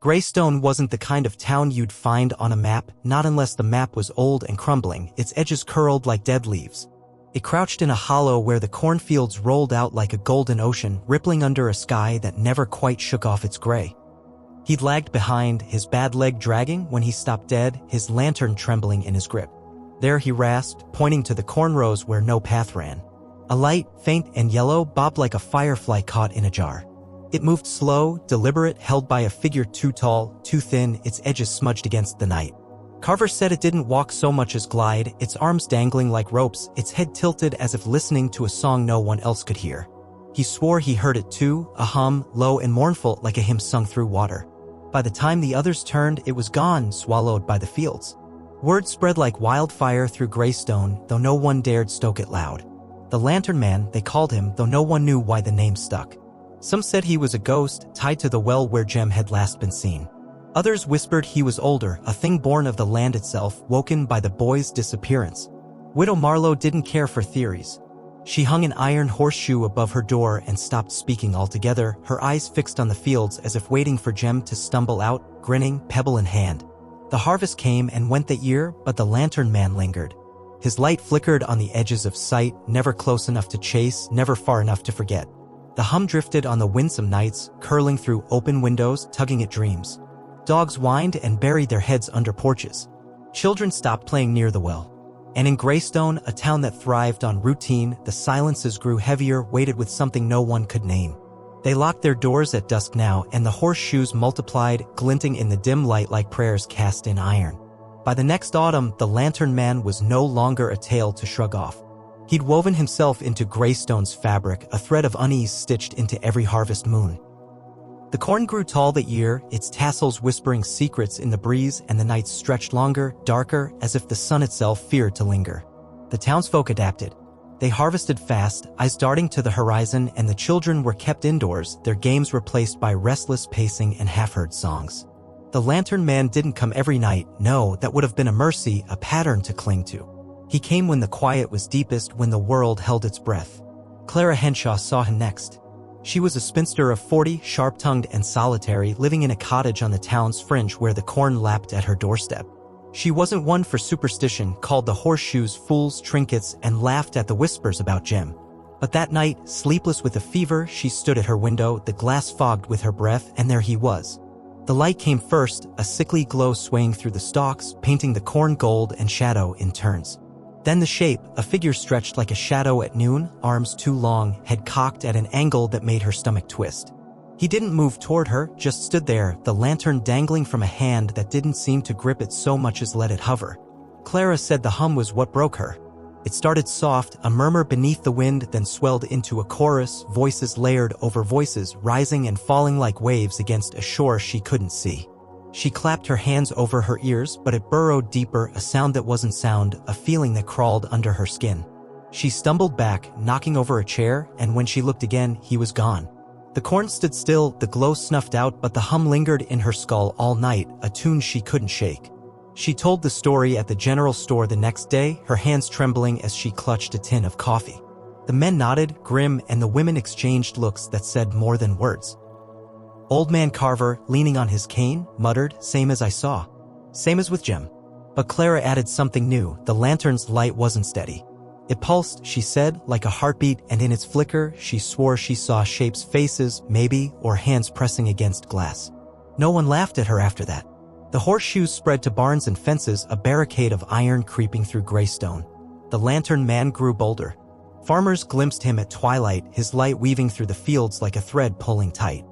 Greystone wasn't the kind of town you'd find on a map, not unless the map was old and crumbling, its edges curled like dead leaves. It crouched in a hollow where the cornfields rolled out like a golden ocean, rippling under a sky that never quite shook off its gray. He'd lagged behind, his bad leg dragging when he stopped dead, his lantern trembling in his grip. There he rasped, pointing to the corn rows where no path ran. A light, faint and yellow, bobbed like a firefly caught in a jar. It moved slow, deliberate, held by a figure too tall, too thin, its edges smudged against the night. Carver said it didn't walk so much as glide, its arms dangling like ropes, its head tilted as if listening to a song no one else could hear. He swore he heard it too, a hum, low and mournful like a hymn sung through water. By the time the others turned, it was gone, swallowed by the fields. Word spread like wildfire through Greystone, though no one dared stoke it loud. The Lantern Man, they called him, though no one knew why the name stuck. Some said he was a ghost, tied to the well where Jem had last been seen. Others whispered he was older, a thing born of the land itself, woken by the boy's disappearance. Widow Marlowe didn't care for theories. She hung an iron horseshoe above her door and stopped speaking altogether, her eyes fixed on the fields as if waiting for Jem to stumble out, grinning, pebble in hand. The harvest came and went that year, but the Lantern Man lingered. His light flickered on the edges of sight, never close enough to chase, never far enough to forget. The hum drifted on the winsome nights, curling through open windows, tugging at dreams. Dogs whined and buried their heads under porches. Children stopped playing near the well. And in Greystone, a town that thrived on routine, the silences grew heavier, weighted with something no one could name. They locked their doors at dusk now, and the horseshoes multiplied, glinting in the dim light like prayers cast in iron. By the next autumn, the Lantern Man was no longer a tale to shrug off. He'd woven himself into Greystone's fabric, a thread of unease stitched into every harvest moon. The corn grew tall that year, its tassels whispering secrets in the breeze, and the nights stretched longer, darker, as if the sun itself feared to linger. The townsfolk adapted. They harvested fast, eyes darting to the horizon, and the children were kept indoors, their games replaced by restless pacing and half-heard songs. The Lantern Man didn't come every night, no, that would have been a mercy, a pattern to cling to. He came when the quiet was deepest, when the world held its breath. Clara Henshaw saw him next. She was a spinster of 40, sharp-tongued and solitary, living in a cottage on the town's fringe where the corn lapped at her doorstep. She wasn't one for superstition, called the horseshoes fools' trinkets, and laughed at the whispers about Jem. But that night, sleepless with a fever, she stood at her window, the glass fogged with her breath, and there he was. The light came first, a sickly glow swaying through the stalks, painting the corn gold and shadow in turns. Then the shape, a figure stretched like a shadow at noon, arms too long, head cocked at an angle that made her stomach twist. He didn't move toward her, just stood there, the lantern dangling from a hand that didn't seem to grip it so much as let it hover. Clara said the hum was what broke her. It started soft, a murmur beneath the wind, then swelled into a chorus, voices layered over voices, rising and falling like waves against a shore she couldn't see. She clapped her hands over her ears, but it burrowed deeper, a sound that wasn't sound, a feeling that crawled under her skin. She stumbled back, knocking over a chair, and when she looked again, he was gone. The corn stood still, the glow snuffed out, but the hum lingered in her skull all night, a tune she couldn't shake. She told the story at the general store the next day, her hands trembling as she clutched a tin of coffee. The men nodded, grim, and the women exchanged looks that said more than words. Old Man Carver, leaning on his cane, muttered, "Same as I saw. Same as with Jem." But Clara added something new, the lantern's light wasn't steady. It pulsed, she said, like a heartbeat, and in its flicker, she swore she saw shapes, faces, maybe, or hands pressing against glass. No one laughed at her after that. The horseshoes spread to barns and fences, a barricade of iron creeping through Greystone. The Lantern Man grew bolder. Farmers glimpsed him at twilight, his light weaving through the fields like a thread pulling tight.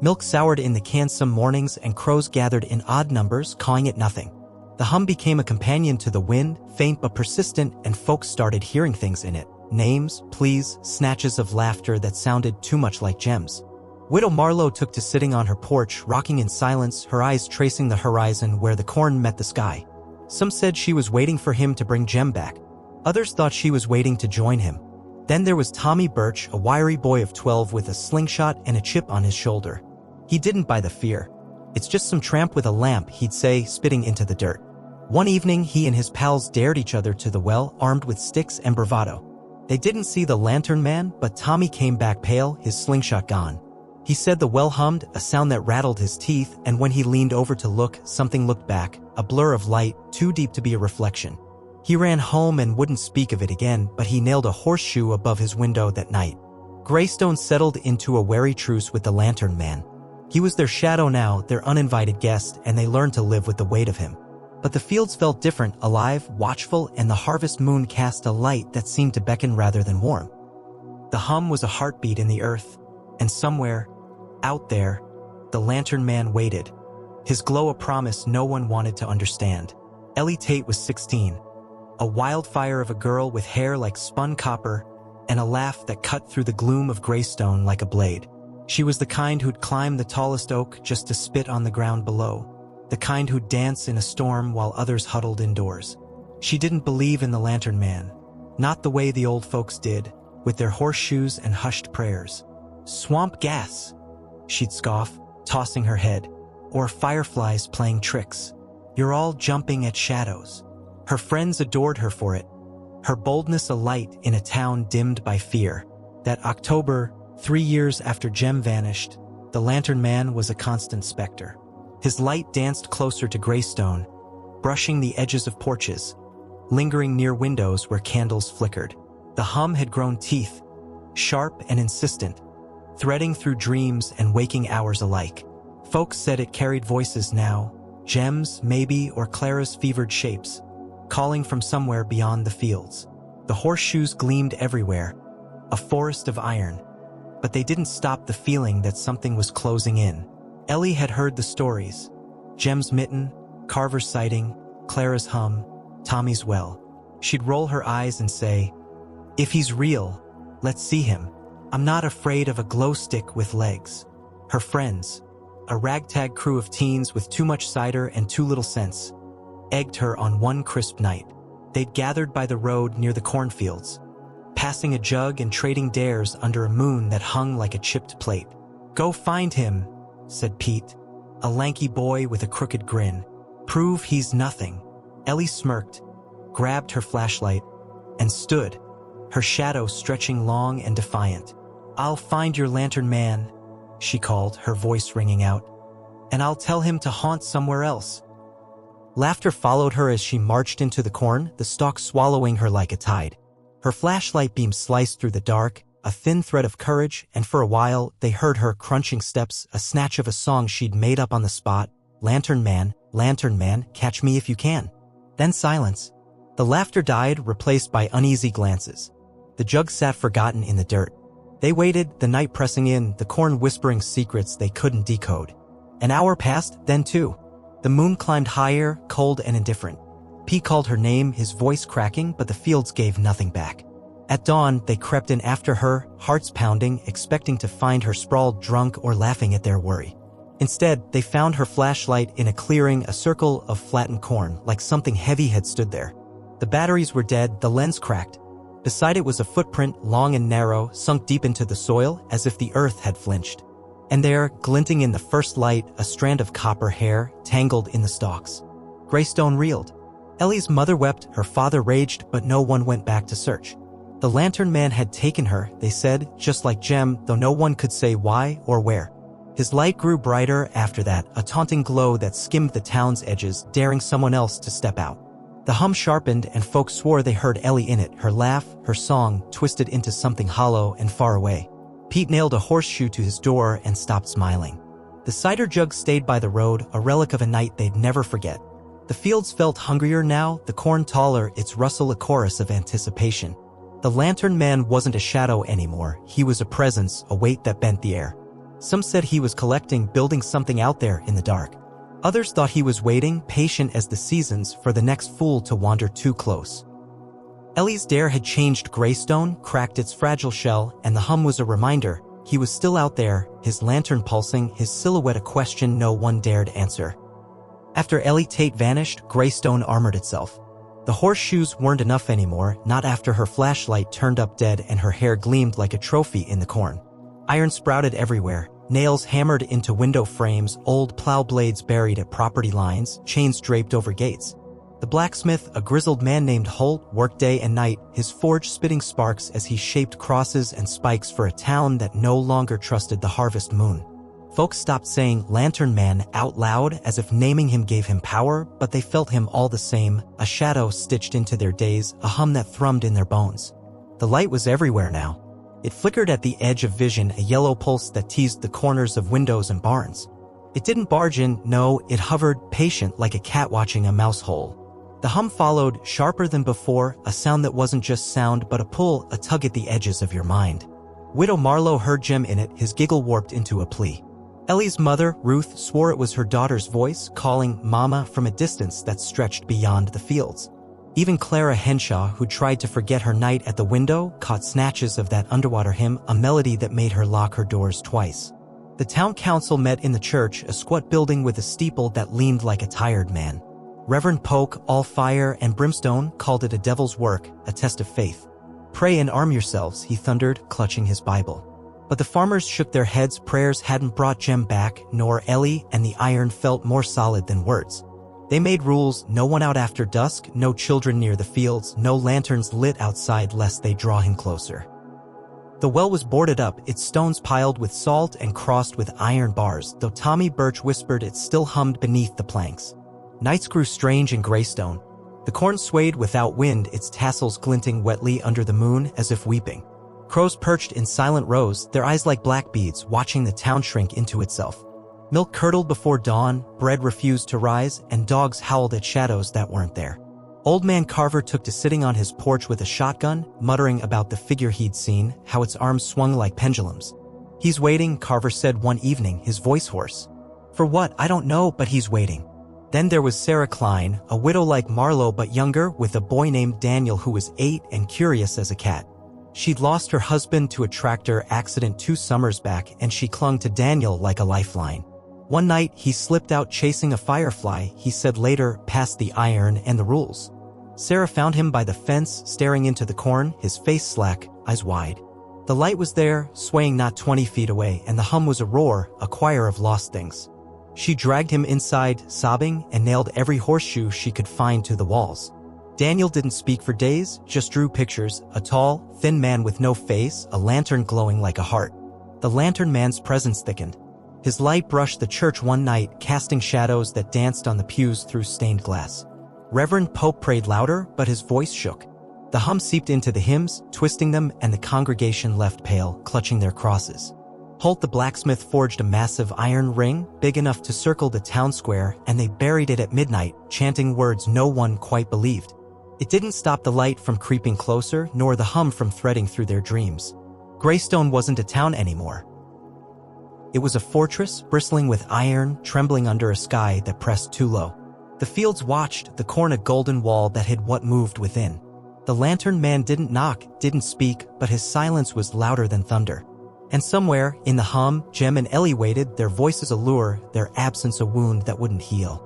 Milk soured in the can some mornings, and crows gathered in odd numbers, cawing at nothing. The hum became a companion to the wind, faint but persistent, and folks started hearing things in it. Names, pleas, snatches of laughter that sounded too much like Jem's. Widow Marlowe took to sitting on her porch, rocking in silence, her eyes tracing the horizon where the corn met the sky. Some said she was waiting for him to bring Jem back. Others thought she was waiting to join him. Then there was Tommy Birch, a wiry boy of 12 with a slingshot and a chip on his shoulder. He didn't buy the fear. "It's just some tramp with a lamp," he'd say, spitting into the dirt. One evening, he and his pals dared each other to the well, armed with sticks and bravado. They didn't see the Lantern Man, but Tommy came back pale, his slingshot gone. He said the well hummed, a sound that rattled his teeth, and when he leaned over to look, something looked back, a blur of light, too deep to be a reflection. He ran home and wouldn't speak of it again, but he nailed a horseshoe above his window that night. Greystone settled into a wary truce with the Lantern Man. He was their shadow now, their uninvited guest, and they learned to live with the weight of him. But the fields felt different, alive, watchful, and the harvest moon cast a light that seemed to beckon rather than warm. The hum was a heartbeat in the earth, and somewhere, out there, the Lantern Man waited. His glow a promise no one wanted to understand. Ellie Tate was 16, a wildfire of a girl with hair like spun copper and a laugh that cut through the gloom of Greystone like a blade. She was the kind who'd climb the tallest oak just to spit on the ground below, the kind who'd dance in a storm while others huddled indoors. She didn't believe in the Lantern Man, not the way the old folks did, with their horseshoes and hushed prayers. Swamp gas, she'd scoff, tossing her head, or fireflies playing tricks. You're all jumping at shadows. Her friends adored her for it, her boldness a light in a town dimmed by fear. That October, 3 years after Jem vanished, the Lantern Man was a constant specter. His light danced closer to Greystone, brushing the edges of porches, lingering near windows where candles flickered. The hum had grown teeth, sharp and insistent, threading through dreams and waking hours alike. Folks said it carried voices now, Jem's, maybe, or Clara's fevered shapes, calling from somewhere beyond the fields. The horseshoes gleamed everywhere, a forest of iron. But they didn't stop the feeling that something was closing in. Ellie had heard the stories. Jem's mitten, Carver's sighting, Clara's hum, Tommy's well. She'd roll her eyes and say, "If he's real, let's see him. I'm not afraid of a glow stick with legs." Her friends, a ragtag crew of teens with too much cider and too little sense, egged her on one crisp night. They'd gathered by the road near the cornfields, passing a jug and trading dares under a moon that hung like a chipped plate. "Go find him," said Pete, a lanky boy with a crooked grin. "Prove he's nothing." Ellie smirked, grabbed her flashlight, and stood, her shadow stretching long and defiant. "I'll find your Lantern Man," she called, her voice ringing out, "and I'll tell him to haunt somewhere else." Laughter followed her as she marched into the corn, the stalk swallowing her like a tide. Her flashlight beam sliced through the dark, a thin thread of courage, and for a while they heard her crunching steps, a snatch of a song she'd made up on the spot, Lantern Man, catch me if you can." Then silence. The laughter died, replaced by uneasy glances. The jug sat forgotten in the dirt. They waited, the night pressing in, the corn whispering secrets they couldn't decode. An hour passed, then two. The moon climbed higher, cold and indifferent. P called her name, his voice cracking, but the fields gave nothing back. At dawn, they crept in after her, hearts pounding, expecting to find her sprawled drunk or laughing at their worry. Instead, they found her flashlight in a clearing, a circle of flattened corn, like something heavy had stood there. The batteries were dead, the lens cracked. Beside it was a footprint, long and narrow, sunk deep into the soil, as if the earth had flinched. And there, glinting in the first light, a strand of copper hair, tangled in the stalks. Greystone reeled. Ellie's mother wept, her father raged, but no one went back to search. The Lantern Man had taken her, they said, just like Jem, though no one could say why or where. His light grew brighter after that, a taunting glow that skimmed the town's edges, daring someone else to step out. The hum sharpened and folks swore they heard Ellie in it, her laugh, her song, twisted into something hollow and far away. Pete nailed a horseshoe to his door and stopped smiling. The cider jug stayed by the road, a relic of a night they'd never forget. The fields felt hungrier now, the corn taller, its rustle a chorus of anticipation. The Lantern Man wasn't a shadow anymore, he was a presence, a weight that bent the air. Some said he was collecting, building something out there in the dark. Others thought he was waiting, patient as the seasons, for the next fool to wander too close. Ellie's dare had changed Greystone, cracked its fragile shell, and the hum was a reminder. He was still out there, his lantern pulsing, his silhouette a question no one dared answer. After Ellie Tate vanished, Greystone armored itself. The horseshoes weren't enough anymore, not after her flashlight turned up dead and her hair gleamed like a trophy in the corn. Iron sprouted everywhere, nails hammered into window frames, old plow blades buried at property lines, chains draped over gates. The blacksmith, a grizzled man named Holt, worked day and night, his forge spitting sparks as he shaped crosses and spikes for a town that no longer trusted the harvest moon. Folks stopped saying Lantern Man out loud as if naming him gave him power, but they felt him all the same, a shadow stitched into their days, a hum that thrummed in their bones. The light was everywhere now. It flickered at the edge of vision, a yellow pulse that teased the corners of windows and barns. It didn't barge in, no, it hovered, patient like a cat watching a mouse hole. The hum followed, sharper than before, a sound that wasn't just sound but a pull, a tug at the edges of your mind. Widow Marlowe heard Jem in it, his giggle warped into a plea. Ellie's mother, Ruth, swore it was her daughter's voice, calling Mama from a distance that stretched beyond the fields. Even Clara Henshaw, who tried to forget her night at the window, caught snatches of that underwater hymn, a melody that made her lock her doors twice. The town council met in the church, a squat building with a steeple that leaned like a tired man. Reverend Polk, all fire and brimstone, called it a devil's work, a test of faith. Pray and arm yourselves, he thundered, clutching his Bible. But the farmers shook their heads, prayers hadn't brought Jem back, nor Ellie, and the iron felt more solid than words. They made rules, no one out after dusk, no children near the fields, no lanterns lit outside lest they draw him closer. The well was boarded up, its stones piled with salt and crossed with iron bars, though Tommy Birch whispered it still hummed beneath the planks. Nights grew strange in Greystone. The corn swayed without wind, its tassels glinting wetly under the moon as if weeping. Crows perched in silent rows, their eyes like black beads, watching the town shrink into itself. Milk curdled before dawn, bread refused to rise, and dogs howled at shadows that weren't there. Old Man Carver took to sitting on his porch with a shotgun, muttering about the figure he'd seen, how its arms swung like pendulums. He's waiting, Carver said one evening, his voice hoarse. For what, I don't know, but he's waiting. Then there was Sarah Klein, a widow like Marlowe but younger, with a boy named Daniel who was 8 and curious as a cat. She'd lost her husband to a tractor accident 2 summers back, and she clung to Daniel like a lifeline. One night, he slipped out chasing a firefly, he said later, past the iron and the rules. Sarah found him by the fence, staring into the corn, his face slack, eyes wide. The light was there, swaying not 20 feet away, and the hum was a roar, a choir of lost things. She dragged him inside, sobbing, and nailed every horseshoe she could find to the walls. Daniel didn't speak for days, just drew pictures, a tall, thin man with no face, a lantern glowing like a heart. The lantern man's presence thickened. His light brushed the church one night, casting shadows that danced on the pews through stained glass. Reverend Pope prayed louder, but his voice shook. The hum seeped into the hymns, twisting them, and the congregation left pale, clutching their crosses. Holt the blacksmith forged a massive iron ring, big enough to circle the town square, and they buried it at midnight, chanting words no one quite believed. It didn't stop the light from creeping closer, nor the hum from threading through their dreams. Greystone wasn't a town anymore. It was a fortress, bristling with iron, trembling under a sky that pressed too low. The fields watched, the corn a golden wall that hid what moved within. The lantern man didn't knock, didn't speak, but his silence was louder than thunder. And somewhere, in the hum, Jem and Ellie waited, their voices a lure, their absence a wound that wouldn't heal.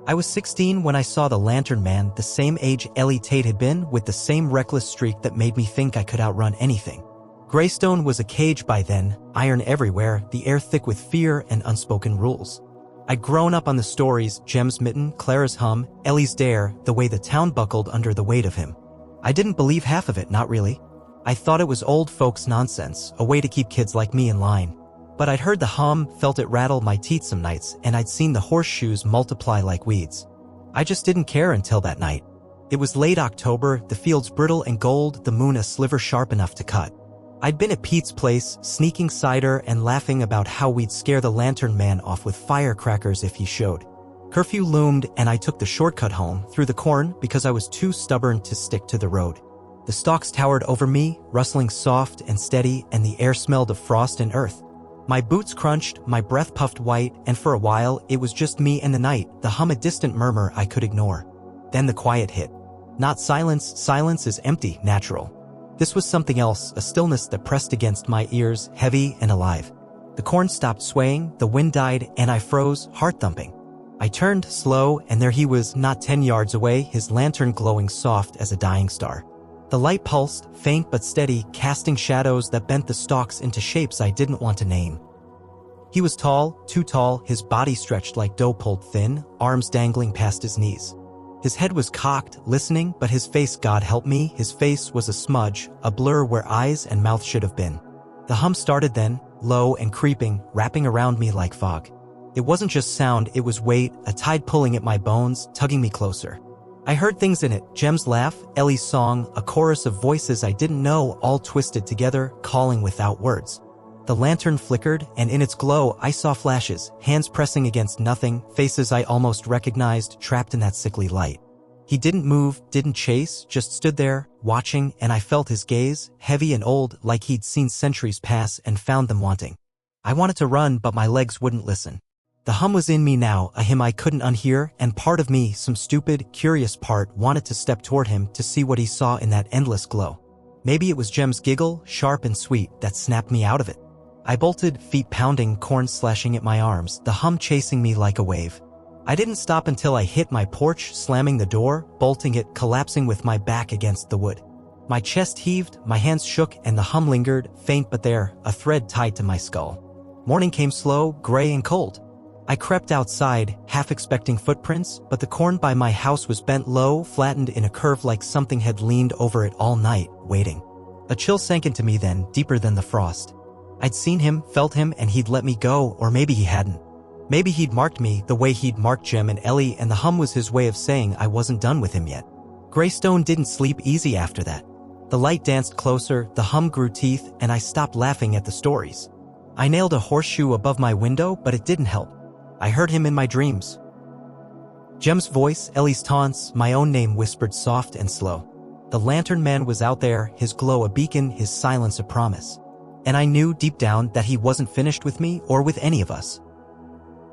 I was 16 when I saw the lantern man, the same age Ellie Tate had been, with the same reckless streak that made me think I could outrun anything. Greystone was a cage by then, iron everywhere, the air thick with fear and unspoken rules. I'd grown up on the stories, Jem's mitten, Clara's hum, Ellie's dare, the way the town buckled under the weight of him. I didn't believe half of it, not really. I thought it was old folks' nonsense, a way to keep kids like me in line. But I'd heard the hum, felt it rattle my teeth some nights, and I'd seen the horseshoes multiply like weeds. I just didn't care until that night. It was late October, the fields brittle and gold, the moon a sliver sharp enough to cut. I'd been at Pete's place, sneaking cider and laughing about how we'd scare the lantern man off with firecrackers if he showed. Curfew loomed, and I took the shortcut home, through the corn, because I was too stubborn to stick to the road. The stalks towered over me, rustling soft and steady, and the air smelled of frost and earth. My boots crunched, my breath puffed white, and for a while, it was just me and the night, the hum a distant murmur I could ignore. Then the quiet hit. Not silence, silence is empty, natural. This was something else, a stillness that pressed against my ears, heavy and alive. The corn stopped swaying, the wind died, and I froze, heart thumping. I turned, slow, and there he was, not 10 yards away, his lantern glowing soft as a dying star. The light pulsed, faint but steady, casting shadows that bent the stalks into shapes I didn't want to name. He was tall, too tall, his body stretched like dough pulled thin, arms dangling past his knees. His head was cocked, listening, but his face, God help me, his face was a smudge, a blur where eyes and mouth should have been. The hum started then, low and creeping, wrapping around me like fog. It wasn't just sound, it was weight, a tide pulling at my bones, tugging me closer. I heard things in it, Jem's laugh, Ellie's song, a chorus of voices I didn't know, all twisted together, calling without words. The lantern flickered, and in its glow I saw flashes, hands pressing against nothing, faces I almost recognized, trapped in that sickly light. He didn't move, didn't chase, just stood there, watching, and I felt his gaze, heavy and old, like he'd seen centuries pass and found them wanting. I wanted to run, but my legs wouldn't listen. The hum was in me now, a hymn I couldn't unhear, and part of me, some stupid, curious part, wanted to step toward him to see what he saw in that endless glow. Maybe it was Jem's giggle, sharp and sweet, that snapped me out of it. I bolted, feet pounding, corns slashing at my arms, the hum chasing me like a wave. I didn't stop until I hit my porch, slamming the door, bolting it, collapsing with my back against the wood. My chest heaved, my hands shook, and the hum lingered, faint but there, a thread tied to my skull. Morning came slow, gray and cold. I crept outside, half expecting footprints, but the corn by my house was bent low, flattened in a curve like something had leaned over it all night, waiting. A chill sank into me then, deeper than the frost. I'd seen him, felt him, and he'd let me go, or maybe he hadn't. Maybe he'd marked me the way he'd marked Jem and Ellie, and the hum was his way of saying I wasn't done with him yet. Greystone didn't sleep easy after that. The light danced closer, the hum grew teeth, and I stopped laughing at the stories. I nailed a horseshoe above my window, but it didn't help. I heard him in my dreams. Jem's voice, Ellie's taunts, my own name whispered soft and slow. The lantern man was out there, his glow a beacon, his silence a promise. And I knew deep down that he wasn't finished with me or with any of us.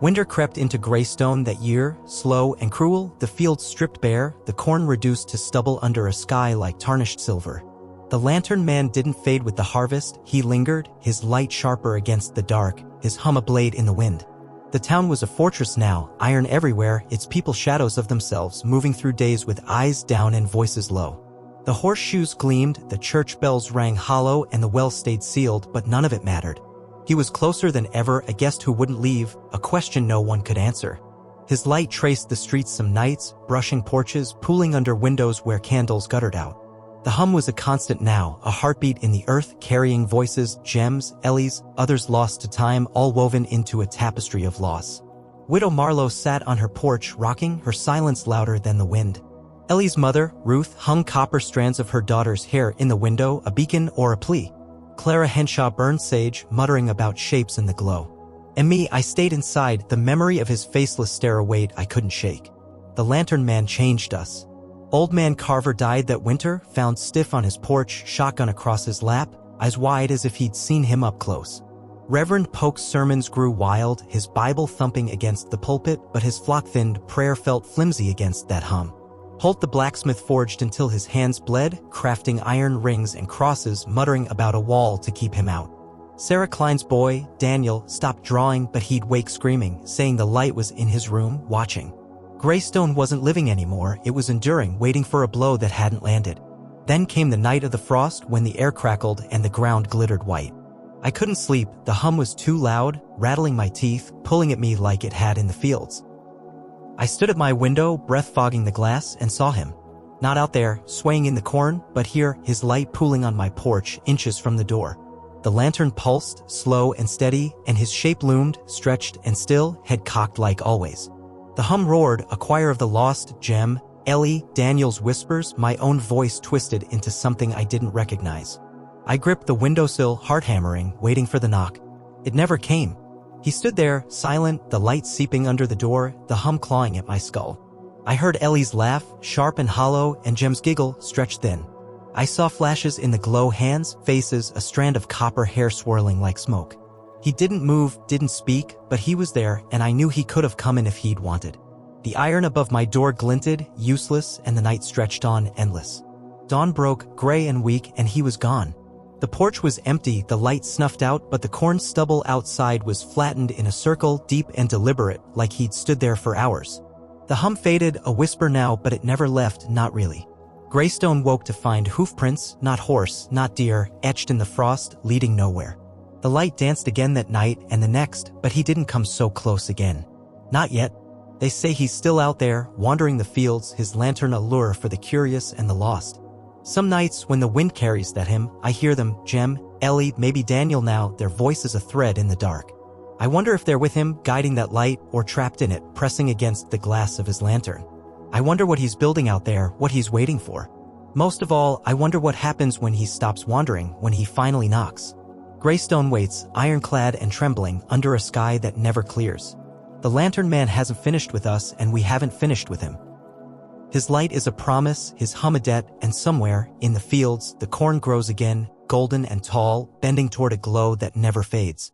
Winter crept into Greystone that year, slow and cruel, the fields stripped bare, the corn reduced to stubble under a sky like tarnished silver. The lantern man didn't fade with the harvest, he lingered, his light sharper against the dark, his hum a blade in the wind. The town was a fortress now, iron everywhere, its people shadows of themselves, moving through days with eyes down and voices low. The horseshoes gleamed, the church bells rang hollow, and the well stayed sealed, but none of it mattered. He was closer than ever, a guest who wouldn't leave, a question no one could answer. His light traced the streets some nights, brushing porches, pooling under windows where candles guttered out. The hum was a constant now, a heartbeat in the earth, carrying voices, Jem's, Ellie's, others lost to time, all woven into a tapestry of loss. Widow Marlowe sat on her porch, rocking, her silence louder than the wind. Ellie's mother, Ruth, hung copper strands of her daughter's hair in the window, a beacon or a plea. Clara Henshaw burned sage, muttering about shapes in the glow. And me, I stayed inside, the memory of his faceless stare a weight I couldn't shake. The lantern man changed us. Old man Carver died that winter, found stiff on his porch, shotgun across his lap, eyes wide as if he'd seen him up close. Reverend Polk's sermons grew wild, his Bible thumping against the pulpit, but his flock-thinned prayer felt flimsy against that hum. Holt the blacksmith forged until his hands bled, crafting iron rings and crosses, muttering about a wall to keep him out. Sarah Klein's boy, Daniel, stopped drawing, but he'd wake screaming, saying the light was in his room, watching. Greystone wasn't living anymore, it was enduring, waiting for a blow that hadn't landed. Then came the night of the frost when the air crackled and the ground glittered white. I couldn't sleep, the hum was too loud, rattling my teeth, pulling at me like it had in the fields. I stood at my window, breath fogging the glass, and saw him. Not out there, swaying in the corn, but here, his light pooling on my porch, inches from the door. The lantern pulsed, slow and steady, and his shape loomed, stretched and still, head cocked like always. The hum roared, a choir of the lost, Jem, Ellie, Daniel's whispers, my own voice twisted into something I didn't recognize. I gripped the windowsill, heart hammering, waiting for the knock. It never came. He stood there, silent, the light seeping under the door, the hum clawing at my skull. I heard Ellie's laugh, sharp and hollow, and Jem's giggle, stretched thin. I saw flashes in the glow, hands, faces, a strand of copper hair swirling like smoke. He didn't move, didn't speak, but he was there, and I knew he could have come in if he'd wanted. The iron above my door glinted, useless, and the night stretched on, endless. Dawn broke, gray and weak, and he was gone. The porch was empty, the light snuffed out, but the corn stubble outside was flattened in a circle, deep and deliberate, like he'd stood there for hours. The hum faded, a whisper now, but it never left, not really. Greystone woke to find hoofprints, not horse, not deer, etched in the frost, leading nowhere. The light danced again that night and the next, but he didn't come so close again. Not yet. They say he's still out there, wandering the fields, his lantern a lure for the curious and the lost. Some nights, when the wind carries that hymn, I hear them, Jem, Ellie, maybe Daniel now, their voice is a thread in the dark. I wonder if they're with him, guiding that light, or trapped in it, pressing against the glass of his lantern. I wonder what he's building out there, what he's waiting for. Most of all, I wonder what happens when he stops wandering, when he finally knocks. Greystone waits, ironclad and trembling, under a sky that never clears. The lantern man hasn't finished with us, and we haven't finished with him. His light is a promise, his hum a debt, and somewhere, in the fields, the corn grows again, golden and tall, bending toward a glow that never fades.